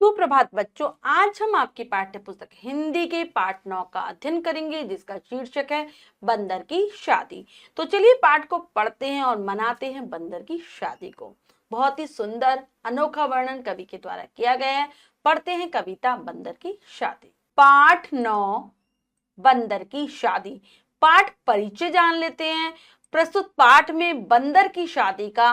सुप्रभात बच्चों, आज हम आपकी पाठ्य पुस्तक हिंदी के पाठ 9 का अध्ययन करेंगे, जिसका शीर्षक है बंदर की शादी। तो चलिए पाठ को पढ़ते हैं और मनाते हैं बंदर की शादी को। बहुत ही सुंदर अनोखा वर्णन कवि के द्वारा किया गया है। पढ़ते हैं कविता बंदर की शादी। पाठ 9 बंदर की शादी। पाठ परिचय जान लेते हैं। प्रस्तुत पाठ में बंदर की शादी का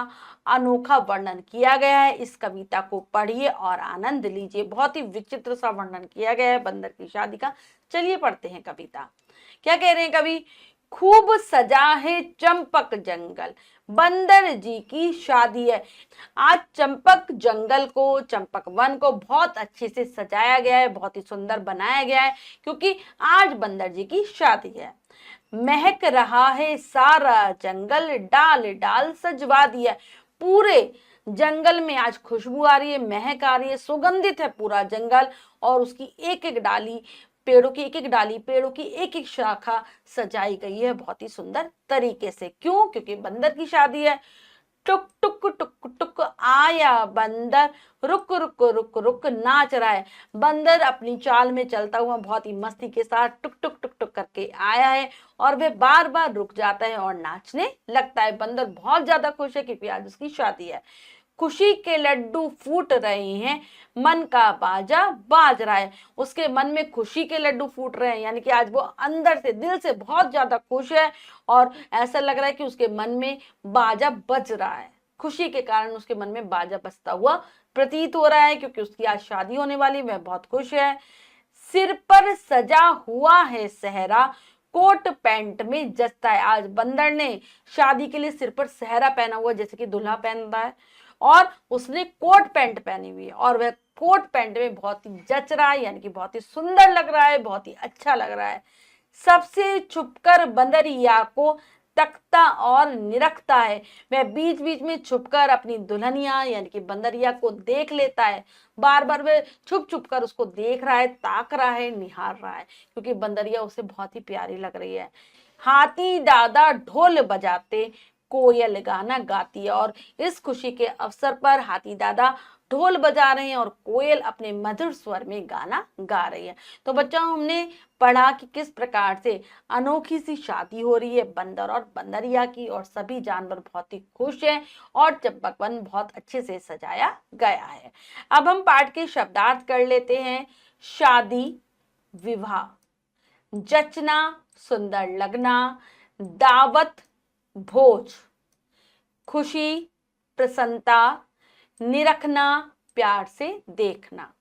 अनोखा वर्णन किया गया है। इस कविता को पढ़िए और आनंद लीजिए। बहुत ही विचित्र सा वर्णन किया गया है बंदर की शादी का। चलिए पढ़ते हैं कविता। क्या कह रहे हैं कवि? खूब सजा है चंपक जंगल, बंदर जी की शादी है। आज चंपक जंगल को, चंपक वन को बहुत अच्छे से सजाया गया है, बहुत ही सुंदर बनाया गया है, क्योंकि आज बंदर जी की शादी है। महक रहा है सारा जंगल, डाल डाल सजवा दिया। पूरे जंगल में आज खुशबू आ रही है, महक आ रही है, सुगंधित है पूरा जंगल। और उसकी एक एक डाली, पेड़ों की एक एक डाली, पेड़ों की एक एक शाखा सजाई गई है बहुत ही सुंदर तरीके से। क्यों? क्योंकि बंदर की शादी है। टुक टुक टुक टुक आया बंदर, रुक रुक रुक रुक नाच रहा है। बंदर अपनी चाल में चलता हुआ बहुत ही मस्ती के साथ टुक टुक टुक टुक करके आया है, और वह बार बार रुक जाता है और नाचने लगता है। बंदर बहुत ज्यादा खुश है क्योंकि आज उसकी शादी है। खुशी के लड्डू फूट रहे हैं, मन का बाजा बाज रहा है। उसके मन में खुशी के लड्डू फूट रहे हैं, यानी कि आज वो अंदर से, दिल से बहुत ज्यादा खुश है। और ऐसा लग रहा है कि उसके मन में बाजा बज रहा है। खुशी के कारण उसके मन में बाजा बजता हुआ प्रतीत हो रहा है, क्योंकि उसकी आज शादी होने वाली, वह बहुत खुश है। सिर पर सजा हुआ है सेहरा, कोट पैंट में जचता है। आज बंदर ने शादी के लिए सिर पर सेहरा पहना हुआ, जैसे कि दूल्हा पहनता है, और उसने कोट पैंट पहनी हुई है, और वह कोट पैंट में बहुत ही जच रहा है, यानी कि बहुत ही सुंदर लग रहा है, बहुत ही अच्छा लग रहा है। सबसे छुपकर बंदरिया को तकता और निरखता है। वह बीच बीच में छुपकर अपनी दुल्हनिया यानी कि बंदरिया को देख लेता है। बार बार वह छुप छुप कर उसको देख रहा है, ताक रहा है, निहार रहा है, क्योंकि बंदरिया उसे बहुत ही प्यारी लग रही है। हाथी दादा ढोल बजाते, कोयल गाना गाती है। और इस खुशी के अवसर पर हाथी दादा ढोल बजा रहे हैं और कोयल अपने मधुर स्वर में गाना गा रही है। तो बच्चों, हमने पढ़ा कि किस प्रकार से अनोखी सी शादी हो रही है बंदर और बंदरिया की, और सभी जानवर बहुत ही खुश हैं, और चंपक वन बहुत अच्छे से सजाया गया है। अब हम पाठ के शब्दार्थ कर लेते हैं। शादी, विवाह, जचना, सुंदर लगना, दावत, भोज, खुशी, प्रसन्नता, निरखना, प्यार से देखना।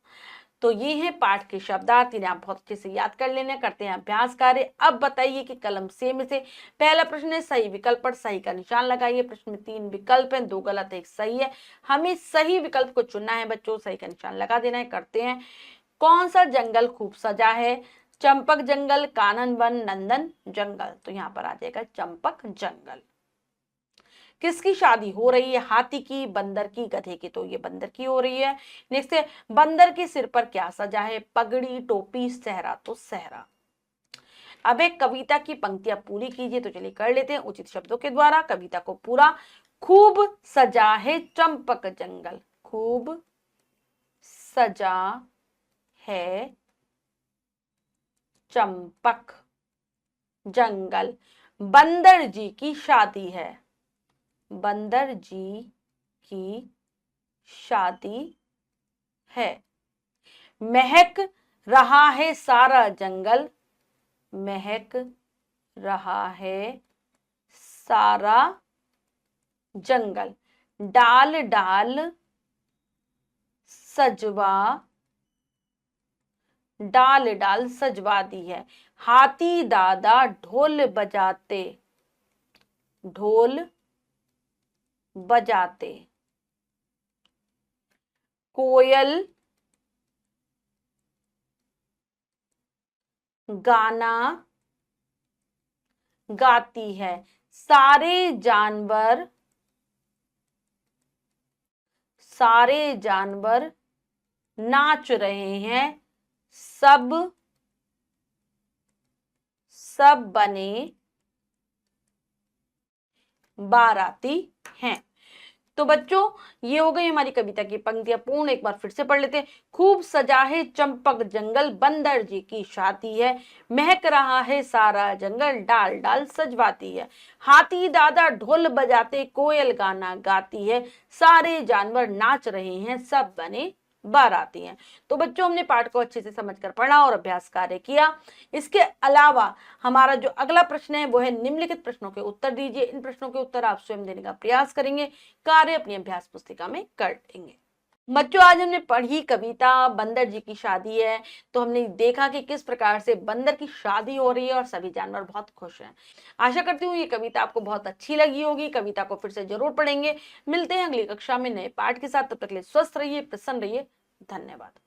तो ये है पाठ के शब्दार्थ, इन्हें आप बहुत अच्छे से याद कर लेना। करते हैं अभ्यास कार्य। अब बताइए कि कलम से में से पहला प्रश्न है, सही विकल्प पर सही का निशान लगाइए। प्रश्न में 3 विकल्प हैं, 2 गलत, 1 सही है। हमें सही विकल्प को चुनना है बच्चों, सही का निशान लगा देना है। करते हैं। कौन सा जंगल खूब सजा है? चंपक जंगल, कानन वन, नंदन जंगल। तो यहाँ पर आ जाएगा चंपक जंगल। किसकी शादी हो रही है? हाथी की, बंदर की, गधे की। तो ये बंदर की हो रही है। नेक्स्ट है, बंदर के सिर पर क्या सजा है? पगड़ी, टोपी, सेहरा। तो सेहरा। अब एक कविता की पंक्तियां पूरी कीजिए। तो चलिए कर लेते हैं उचित शब्दों के द्वारा कविता को पूरा। खूब सजा है चंपक जंगल, खूब सजा है चंपक जंगल, बंदर जी की शादी है, बंदर जी की शादी है। महक रहा है सारा जंगल, महक रहा है सारा जंगल, डाल डाल सजवा, डाल डाल सजवा दी है। हाथी दादा ढोल बजाते, ढोल बजाते, कोयल गाना गाती है। सारे जानवर नाच रहे हैं, सब बने बाराती हैं। तो बच्चों, ये हो गई हमारी कविता की पंक्तियां पूर्ण, एक बार फिर से पढ़ लेते हैं। खूब सजा है चंपक जंगल, बंदर जी की शादी है, महक रहा है सारा जंगल, डाल डाल सजवाती है। हाथी दादा ढोल बजाते, कोयल गाना गाती है, सारे जानवर नाच रहे हैं, सब बने बाराती हैं। तो बच्चों, हमने पाठ को अच्छे से समझकर पढ़ा और अभ्यास कार्य किया। इसके अलावा हमारा जो अगला प्रश्न है वो है निम्नलिखित प्रश्नों के उत्तर दीजिए। इन प्रश्नों के उत्तर आप स्वयं देने का प्रयास करेंगे, कार्य अपनी अभ्यास पुस्तिका में कर देंगे। बच्चों, आज हमने पढ़ी कविता बंदर जी की शादी है। तो हमने देखा कि किस प्रकार से बंदर की शादी हो रही है और सभी जानवर बहुत खुश हैं। आशा करती हूँ ये कविता आपको बहुत अच्छी लगी होगी। कविता को फिर से जरूर पढ़ेंगे। मिलते हैं अगली कक्षा में नए पाठ के साथ। तब तक के लिए स्वस्थ रहिए, प्रसन्न रहिए। धन्यवाद।